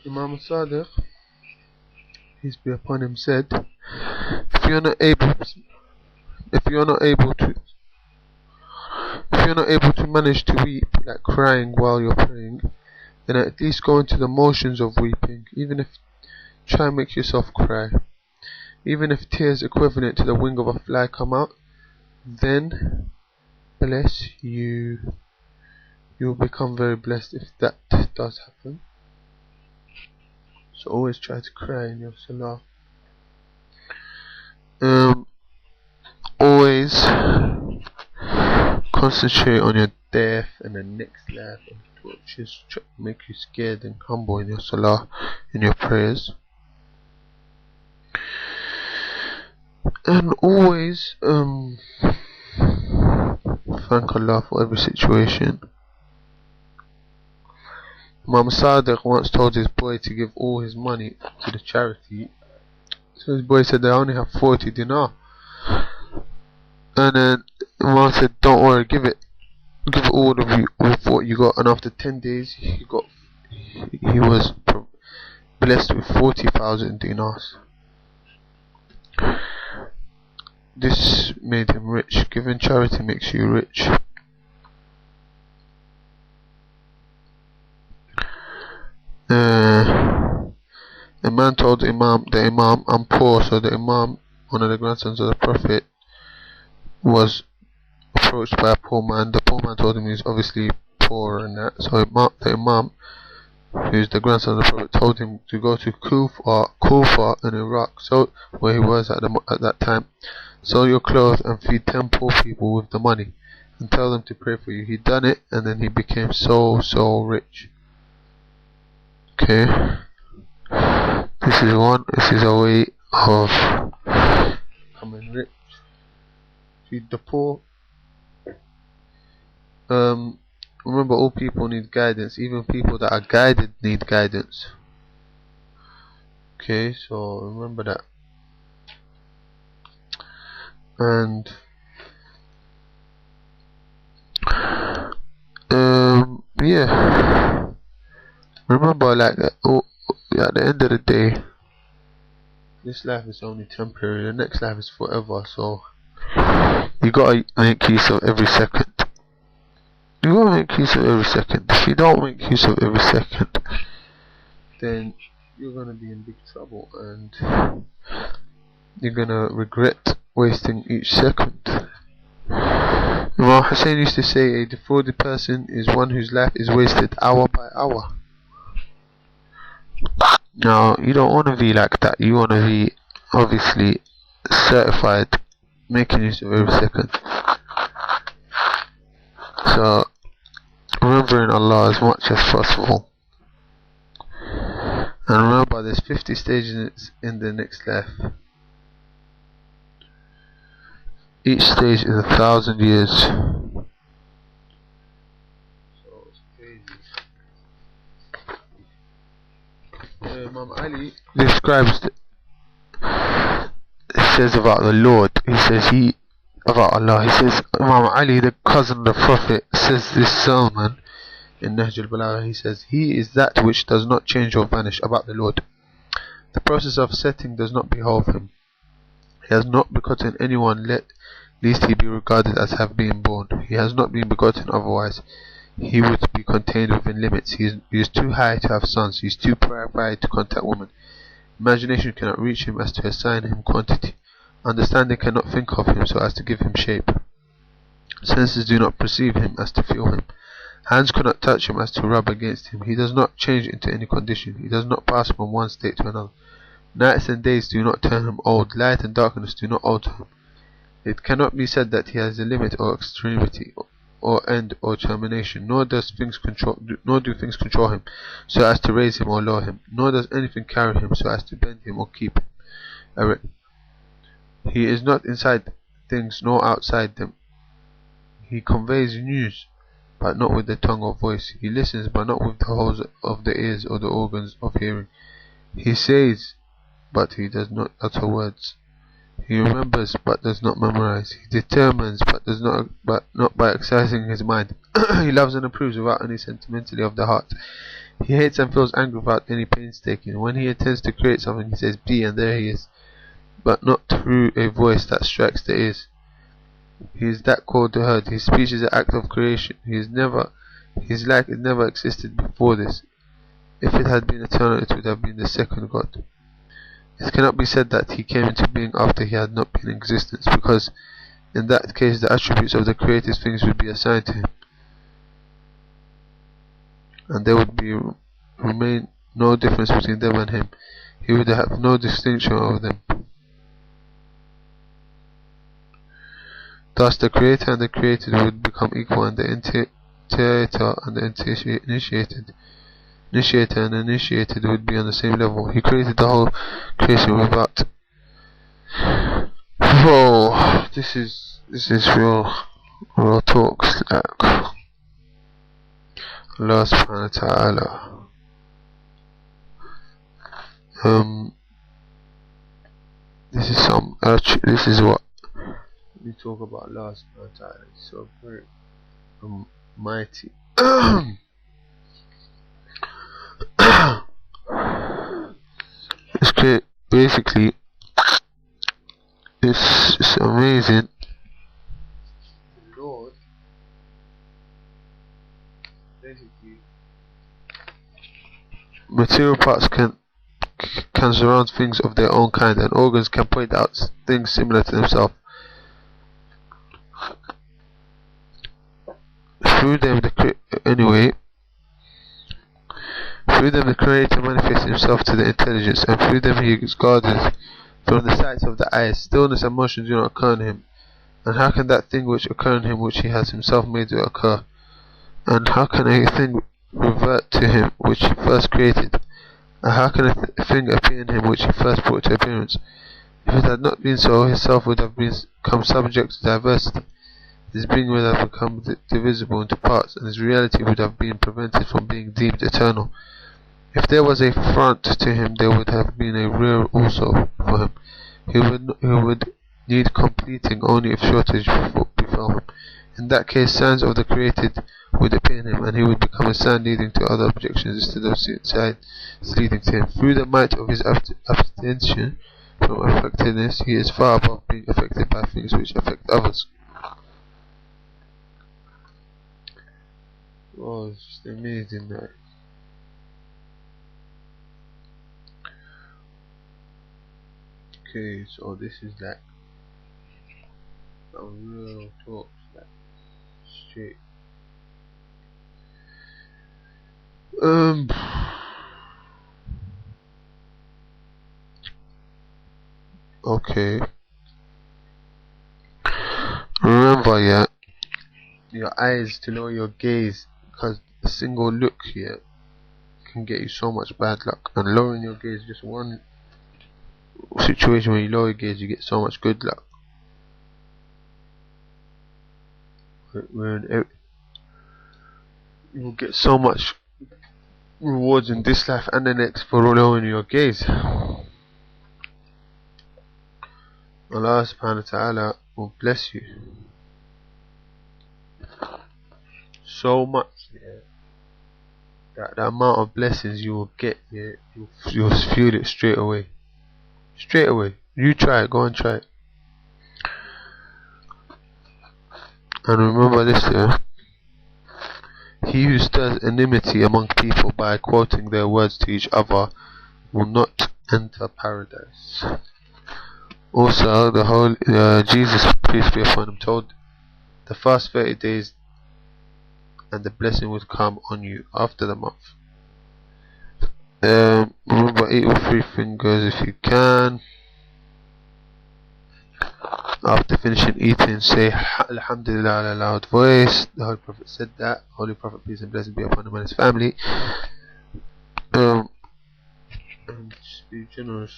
Imam Sadiq, peace be upon him, said, if you're not able, if you're not able to, if you're not able to manage to weep, like crying while you're praying, then at least go into the motions of weeping. Even if try and make yourself cry, even if tears equivalent to the wing of a fly come out, then bless you. You'll become very blessed if that does happen. So always try to cry in your salah. Always concentrate on your death and the next life, which is make you scared and humble in your salah, in your prayers. And always thank Allah for every situation. Imam Sadiq once told his boy to give all his money to the charity. So his boy said, I only have 40 dinar. And then Imam said, don't worry, give it all of you, all of what you got. And after 10 days he was blessed with 40,000 dinars. This made him rich. Giving charity makes you rich. A man told the Imam, I'm poor. So the Imam, one of the grandsons of the Prophet, was approached by a poor man. The poor man told him he's obviously poor and that. So the Imam, who's the grandson of the Prophet, told him to go to Kufa in Iraq, so where he was at that time. Sell your clothes and feed 10 poor people with the money, and tell them to pray for you. He done it, and then he became so rich. Okay, this is a way of becoming rich. Feed the poor. Remember, all people need guidance. Even people that are guided need guidance. Okay, so remember that. And yeah, remember, like at the end of the day, this life is only temporary. The next life is forever. So you gotta make use of every second. You gotta make use of every second. If you don't make use of every second, then you're gonna be in big trouble, and you're gonna regret wasting each second. Imam Hussein used to say, a defrauded person is one whose life is wasted hour by hour. Now, you don't want to be like that. You want to be obviously certified, making use of every second. So, remembering Allah as much as possible. And remember, there's 50 stages in the next life. Each stage is 1,000 years. So it's crazy. Imam Ali describes says about the Lord. He says about Allah. He says Imam Ali, the cousin of the Prophet, says this sermon in Nahj al-Balagha. He says, he is that which does not change or vanish about the Lord. The process of setting does not behold him. He has not begotten anyone, lest he be regarded as have been born. He has not been begotten, otherwise he would be contained within limits. He is too high to have sons. He is too purified to contact women. Imagination cannot reach him as to assign him quantity. Understanding cannot think of him so as to give him shape. Senses do not perceive him as to feel him. Hands cannot touch him as to rub against him. He does not change into any condition. He does not pass from one state to another. Nights and days do not turn him old. Light and darkness do not alter him. It cannot be said that he has a limit or extremity, or end or termination, nor do things control him so as to raise him or lower him, nor does anything carry him so as to bend him or keep him erect. He is not inside things nor outside them. He conveys news, but not with the tongue or voice. He listens, but not with the holes of the ears or the organs of hearing. He says, but he does not utter words. He remembers, but does not memorize. He determines, but not by exercising his mind. He loves and approves without any sentimentality of the heart. He hates and feels angry without any painstaking. When he intends to create something, he says be, and there he is, but not through a voice that strikes the ears. He is that called to heard. His speech is an act of creation. His like it never existed before this. If it had been eternal, it would have been the second God. It cannot be said that he came into being after he had not been in existence, because in that case the attributes of the created things would be assigned to him, and there would remain no difference between them and him. He would have no distinction of them. Thus the creator and the created would become equal, and the initiator and the initiated would be on the same level. He created the whole creation without. Whoa, this is real talks, like Allah subhanahu wa ta'ala. This is what we talk about. Allah subhanahu wa ta'ala is so great, mighty. It's great. Basically, it's amazing. Lord, basically, material parts can surround things of their own kind, and organs can point out things similar to themselves. Through them, the Creator manifests himself to the intelligence, and through them he is guarded from the sights of the eyes. Stillness and motion do not occur in him. And how can that thing which occur in him which he has himself made to occur? And how can a thing revert to him which he first created? And how can a thing appear in him which he first brought to appearance? If it had not been so, his self would have become subject to diversity. His being would have become divisible into parts, and his reality would have been prevented from being deemed eternal. If there was a front to him, there would have been a rear also for him. He would need completing only if shortage befell him. In that case, signs of the created would appear in him, and he would become a sign leading to other objections instead of signs leading to him. Through the might of his abstention from affectedness, he is far above being affected by things which affect others. Oh, it's just amazing that. Okay, so this is like a real talk, like straight. Okay. Remember, yeah, your eyes to lower your gaze, because a single look here can get you so much bad luck, and lowering your gaze, just one situation where you lower your gaze, you get so much good luck. You'll get so much rewards in this life and the next for lowering your gaze. Allah subhanahu wa ta'ala will bless you so much, yeah, that the amount of blessings you will get, yeah, you'll feel it straight away. You try it, go and try it. And remember this, yeah, he who stirs enmity among people by quoting their words to each other will not enter paradise. Also, the whole Jesus, peace be upon him, told the first 30 days, and the blessing would come on you after the month. Remember, eat with 3 fingers if you can. After finishing eating, say Alhamdulillah in a loud voice. The Holy Prophet said that. Holy Prophet, peace and blessing be upon him and his family. And just be generous.